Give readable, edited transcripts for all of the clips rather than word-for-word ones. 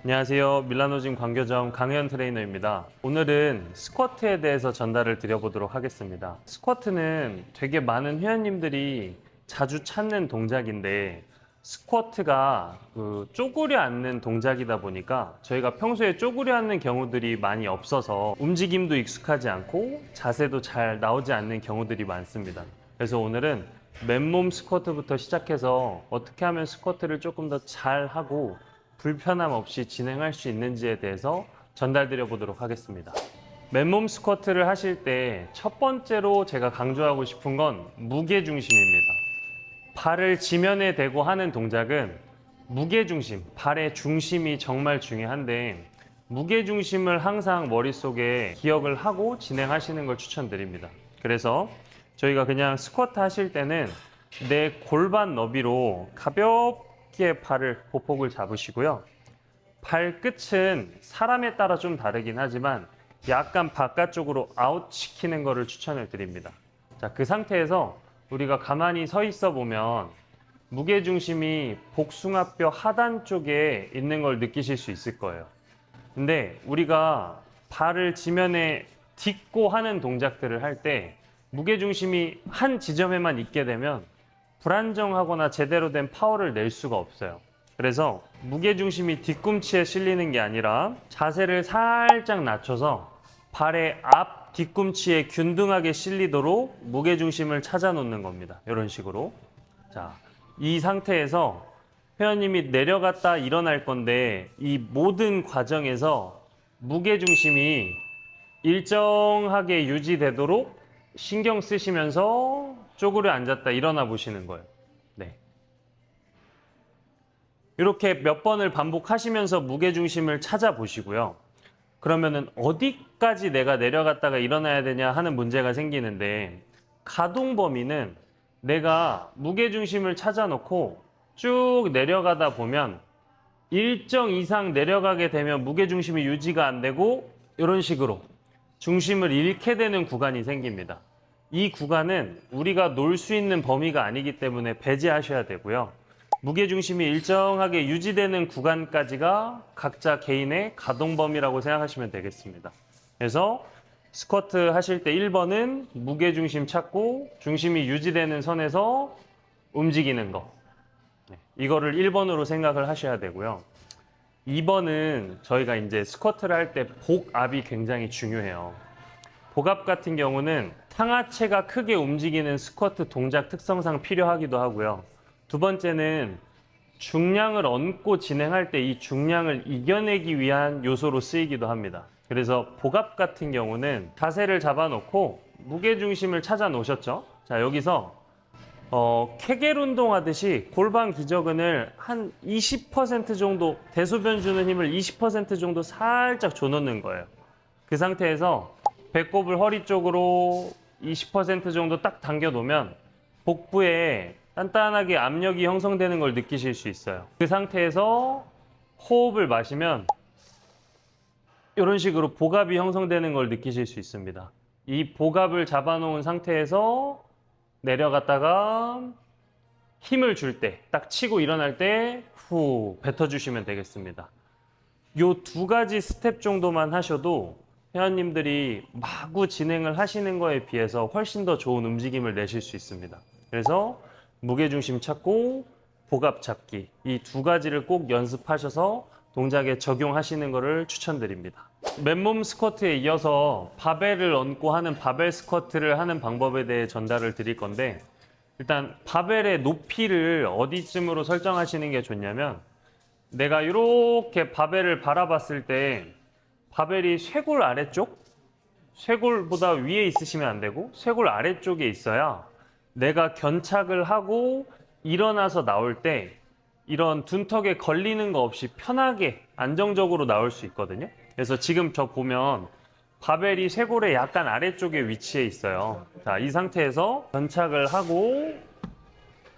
안녕하세요. 밀라노짐 광교점 강현 트레이너입니다. 오늘은 스쿼트에 대해서 전달을 드려보도록 하겠습니다. 스쿼트는 되게 많은 회원님들이 자주 찾는 동작인데 스쿼트가 쪼그려 앉는 동작이다 보니까 저희가 평소에 쪼그려 앉는 경우들이 많이 없어서 움직임도 익숙하지 않고 자세도 잘 나오지 않는 경우들이 많습니다. 그래서 오늘은 맨몸 스쿼트부터 시작해서 어떻게 하면 스쿼트를 조금 더 잘하고 불편함 없이 진행할 수 있는지에 대해서 전달드려 보도록 하겠습니다. 맨몸 스쿼트를 하실 때 첫 번째로 제가 강조하고 싶은 건 무게중심입니다. 발을 지면에 대고 하는 동작은 무게중심, 발의 중심이 정말 중요한데 무게중심을 항상 머릿속에 기억을 하고 진행하시는 걸 추천드립니다. 그래서 저희가 그냥 스쿼트 하실 때는 내 골반 너비로 가볍게 발을 보폭을 잡으시고요. 발끝은 사람에 따라 좀 다르긴 하지만 약간 바깥쪽으로 아웃 시키는 것을 추천을 드립니다. 자, 그 상태에서 우리가 가만히 서 있어 보면 무게중심이 복숭아뼈 하단 쪽에 있는 걸 느끼실 수 있을 거예요. 근데 우리가 발을 지면에 딛고 하는 동작들을 할 때 무게중심이 한 지점에만 있게 되면 불안정하거나 제대로 된 파워를 낼 수가 없어요. 그래서 무게중심이 뒤꿈치에 실리는 게 아니라 자세를 살짝 낮춰서 발의 앞 뒤꿈치에 균등하게 실리도록 무게중심을 찾아 놓는 겁니다. 이런 식으로. 자, 이 상태에서 회원님이 내려갔다 일어날 건데 이 모든 과정에서 무게중심이 일정하게 유지되도록 신경 쓰시면서 쪼그려 앉았다 일어나 보시는 거예요. 네. 이렇게 몇 번을 반복하시면서 무게중심을 찾아보시고요. 그러면은 어디까지 내가 내려갔다가 일어나야 되냐 하는 문제가 생기는데 가동 범위는 내가 무게중심을 찾아놓고 쭉 내려가다 보면 일정 이상 내려가게 되면 무게중심이 유지가 안 되고 이런 식으로 중심을 잃게 되는 구간이 생깁니다. 이 구간은 우리가 놀 수 있는 범위가 아니기 때문에 배제하셔야 되고요. 무게중심이 일정하게 유지되는 구간까지가 각자 개인의 가동 범위라고 생각하시면 되겠습니다. 그래서 스쿼트 하실 때 1번은 무게중심 찾고 중심이 유지되는 선에서 움직이는 거. 이거를 1번으로 생각을 하셔야 되고요. 2번은 저희가 이제 스쿼트를 할 때 복압이 굉장히 중요해요. 복압 같은 경우는 상하체가 크게 움직이는 스쿼트 동작 특성상 필요하기도 하고요. 두 번째는 중량을 얹고 진행할 때 이 중량을 이겨내기 위한 요소로 쓰이기도 합니다. 그래서 복압 같은 경우는 자세를 잡아놓고 무게중심을 찾아 놓으셨죠? 자, 여기서 케겔 운동하듯이 골반 기저근을 한 20% 정도, 대소변 주는 힘을 20% 정도 살짝 줘놓는 거예요. 그 상태에서 배꼽을 허리 쪽으로 20% 정도 딱 당겨 놓으면 복부에 단단하게 압력이 형성되는 걸 느끼실 수 있어요. 그 상태에서 호흡을 마시면 이런 식으로 복압이 형성되는 걸 느끼실 수 있습니다. 이 복압을 잡아놓은 상태에서 내려갔다가 힘을 줄 때, 딱 치고 일어날 때 후 뱉어주시면 되겠습니다. 요 두 가지 스텝 정도만 하셔도 회원님들이 마구 진행을 하시는 거에 비해서 훨씬 더 좋은 움직임을 내실 수 있습니다. 그래서 무게중심 찾고 복압 잡기 이 두 가지를 꼭 연습하셔서 동작에 적용하시는 것을 추천드립니다. 맨몸 스쿼트에 이어서 바벨을 얹고 하는 바벨 스쿼트를 하는 방법에 대해 전달을 드릴 건데 일단 바벨의 높이를 어디쯤으로 설정하시는 게 좋냐면 내가 이렇게 바벨을 바라봤을 때 바벨이 쇄골 아래쪽? 쇄골보다 위에 있으시면 안 되고 쇄골 아래쪽에 있어야 내가 견착을 하고 일어나서 나올 때 이런 둔턱에 걸리는 거 없이 편하게 안정적으로 나올 수 있거든요. 그래서 지금 저 보면 바벨이 쇄골의 약간 아래쪽에 위치해 있어요. 자, 이 상태에서 견착을 하고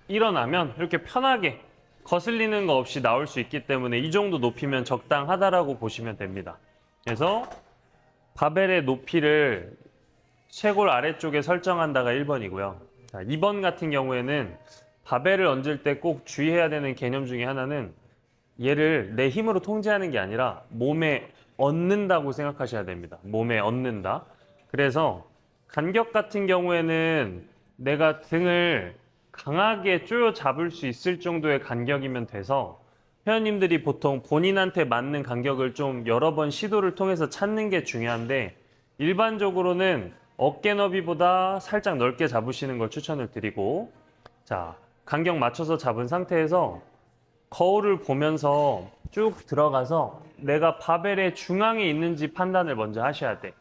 일어나면 이렇게 편하게 거슬리는 거 없이 나올 수 있기 때문에 이 정도 높이면 적당하다라고 보시면 됩니다. 그래서 바벨의 높이를 쇄골 아래쪽에 설정한다가 1번이고요. 자, 2번 같은 경우에는 바벨을 얹을 때 꼭 주의해야 되는 개념 중에 하나는 얘를 내 힘으로 통제하는 게 아니라 몸에 얻는다고 생각하셔야 됩니다. 몸에 얻는다. 그래서 간격 같은 경우에는 내가 등을 강하게 쪼여 잡을 수 있을 정도의 간격이면 돼서 회원님들이 보통 본인한테 맞는 간격을 좀 여러 번 시도를 통해서 찾는 게 중요한데 일반적으로는 어깨 너비보다 살짝 넓게 잡으시는 걸 추천을 드리고 자, 간격 맞춰서 잡은 상태에서 거울을 보면서 쭉 들어가서 내가 바벨의 중앙에 있는지 판단을 먼저 하셔야 돼.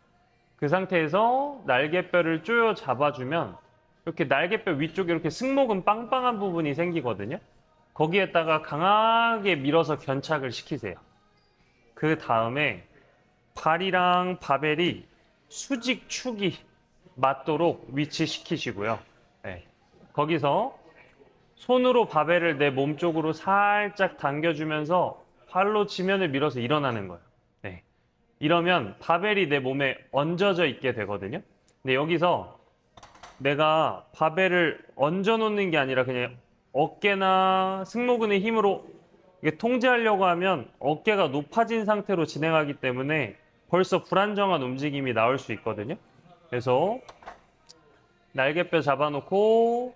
그 상태에서 날개뼈를 쪼여 잡아주면 이렇게 날개뼈 위쪽에 이렇게 승모근 빵빵한 부분이 생기거든요. 거기에다가 강하게 밀어서 견착을 시키세요. 그 다음에 발이랑 바벨이 수직 축이 맞도록 위치시키시고요. 네. 거기서 손으로 바벨을 내 몸 쪽으로 살짝 당겨주면서 발로 지면을 밀어서 일어나는 거예요. 네. 이러면 바벨이 내 몸에 얹어져 있게 되거든요. 근데 여기서 내가 바벨을 얹어 놓는 게 아니라 그냥 어깨나 승모근의 힘으로 이게 통제하려고 하면 어깨가 높아진 상태로 진행하기 때문에 벌써 불안정한 움직임이 나올 수 있거든요. 그래서 날개뼈 잡아놓고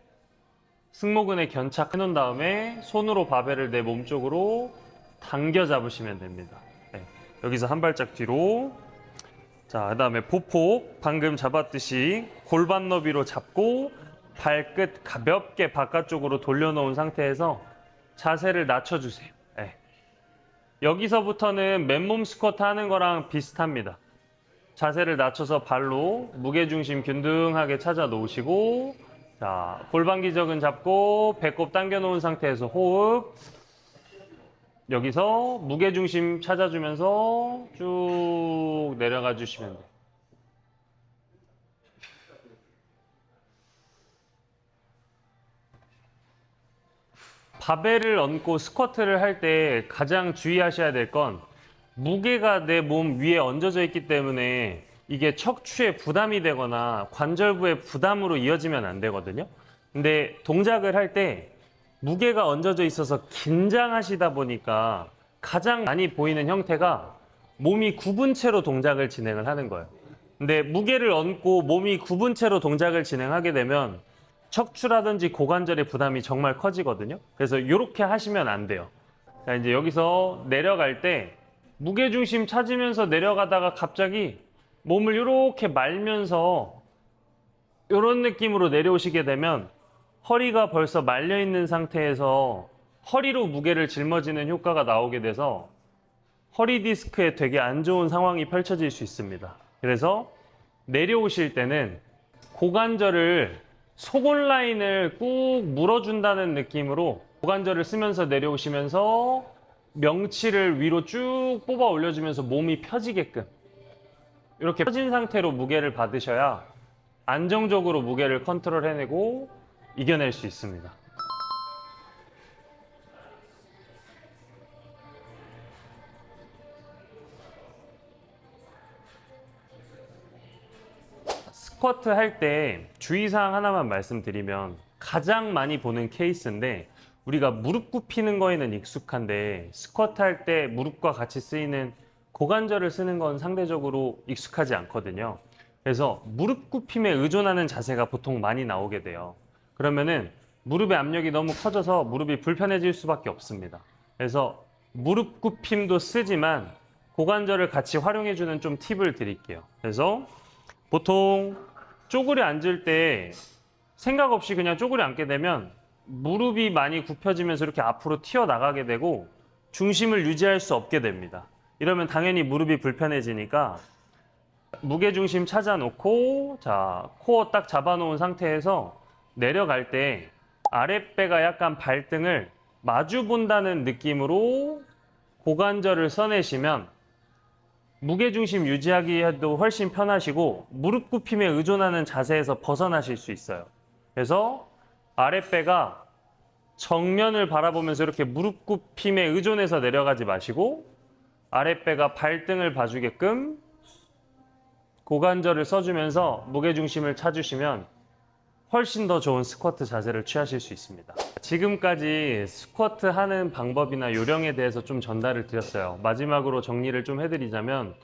승모근에 견착해 놓은 다음에 손으로 바벨을 내 몸 쪽으로 당겨 잡으시면 됩니다. 네. 여기서 한 발짝 뒤로. 자, 그 다음에 보폭 방금 잡았듯이 골반 너비로 잡고 발끝 가볍게 바깥쪽으로 돌려놓은 상태에서 자세를 낮춰주세요. 네. 여기서부터는 맨몸 스쿼트 하는 거랑 비슷합니다. 자세를 낮춰서 발로 무게중심 균등하게 찾아 놓으시고 자, 골반 기저근 잡고 배꼽 당겨 놓은 상태에서 호흡. 여기서 무게중심 찾아주면서 쭉 내려가 주시면 돼요. 바벨을 얹고 스쿼트를 할 때 가장 주의하셔야 될 건 무게가 내 몸 위에 얹어져 있기 때문에 이게 척추에 부담이 되거나 관절부의 부담으로 이어지면 안 되거든요. 근데 동작을 할 때 무게가 얹어져 있어서 긴장하시다 보니까 가장 많이 보이는 형태가 몸이 굽은 채로 동작을 진행을 하는 거예요. 근데 무게를 얹고 몸이 굽은 채로 동작을 진행하게 되면 척추라든지 고관절의 부담이 정말 커지거든요. 그래서 이렇게 하시면 안 돼요. 자, 이제 여기서 내려갈 때 무게중심 찾으면서 내려가다가 갑자기 몸을 이렇게 말면서 이런 느낌으로 내려오시게 되면 허리가 벌써 말려 있는 상태에서 허리로 무게를 짊어지는 효과가 나오게 돼서 허리 디스크에 되게 안 좋은 상황이 펼쳐질 수 있습니다. 그래서 내려오실 때는 고관절을 속옷 라인을 꾹 물어준다는 느낌으로 고관절을 쓰면서 내려오시면서 명치를 위로 쭉 뽑아 올려주면서 몸이 펴지게끔 이렇게 펴진 상태로 무게를 받으셔야 안정적으로 무게를 컨트롤 해내고 이겨낼 수 있습니다. 스쿼트 할 때 주의사항 하나만 말씀드리면 가장 많이 보는 케이스인데 우리가 무릎 굽히는 거에는 익숙한데 스쿼트 할 때 무릎과 같이 쓰이는 고관절을 쓰는 건 상대적으로 익숙하지 않거든요. 그래서 무릎 굽힘에 의존하는 자세가 보통 많이 나오게 돼요. 그러면은 무릎의 압력이 너무 커져서 무릎이 불편해질 수밖에 없습니다. 그래서 무릎 굽힘도 쓰지만 고관절을 같이 활용해주는 좀 팁을 드릴게요. 그래서 보통 쪼그려 앉을 때 생각 없이 그냥 쪼그려 앉게 되면 무릎이 많이 굽혀지면서 이렇게 앞으로 튀어나가게 되고 중심을 유지할 수 없게 됩니다. 이러면 당연히 무릎이 불편해지니까 무게중심 찾아놓고 자, 코어 딱 잡아놓은 상태에서 내려갈 때 아랫배가 약간 발등을 마주 본다는 느낌으로 고관절을 써내시면 무게중심 유지하기에도 훨씬 편하시고 무릎 굽힘에 의존하는 자세에서 벗어나실 수 있어요. 그래서 아랫배가 정면을 바라보면서 이렇게 무릎 굽힘에 의존해서 내려가지 마시고 아랫배가 발등을 봐주게끔 고관절을 써주면서 무게중심을 찾으시면 훨씬 더 좋은 스쿼트 자세를 취하실 수 있습니다. 지금까지 스쿼트 하는 방법이나 요령에 대해서 좀 전달을 드렸어요. 마지막으로 정리를 좀 해드리자면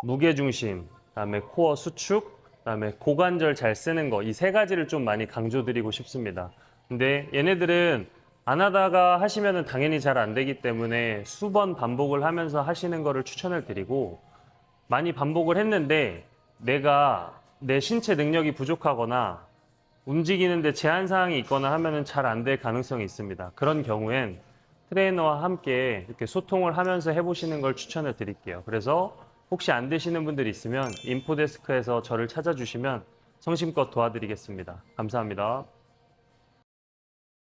무게중심, 그다음에 코어 수축, 그다음에 고관절 잘 쓰는 거, 이 세 가지를 좀 많이 강조드리고 싶습니다. 근데 얘네들은 안 하다가 하시면은 당연히 잘 안 되기 때문에 수번 반복을 하면서 하시는 거를 추천을 드리고, 많이 반복을 했는데 내가 내 신체 능력이 부족하거나 움직이는데 제한 사항이 있거나 하면은 잘 안 될 가능성이 있습니다. 그런 경우엔 트레이너와 함께 이렇게 소통을 하면서 해보시는 걸 추천을 드릴게요. 그래서 혹시 안 되시는 분들이 있으면 인포데스크에서 저를 찾아주시면 성심껏 도와드리겠습니다. 감사합니다.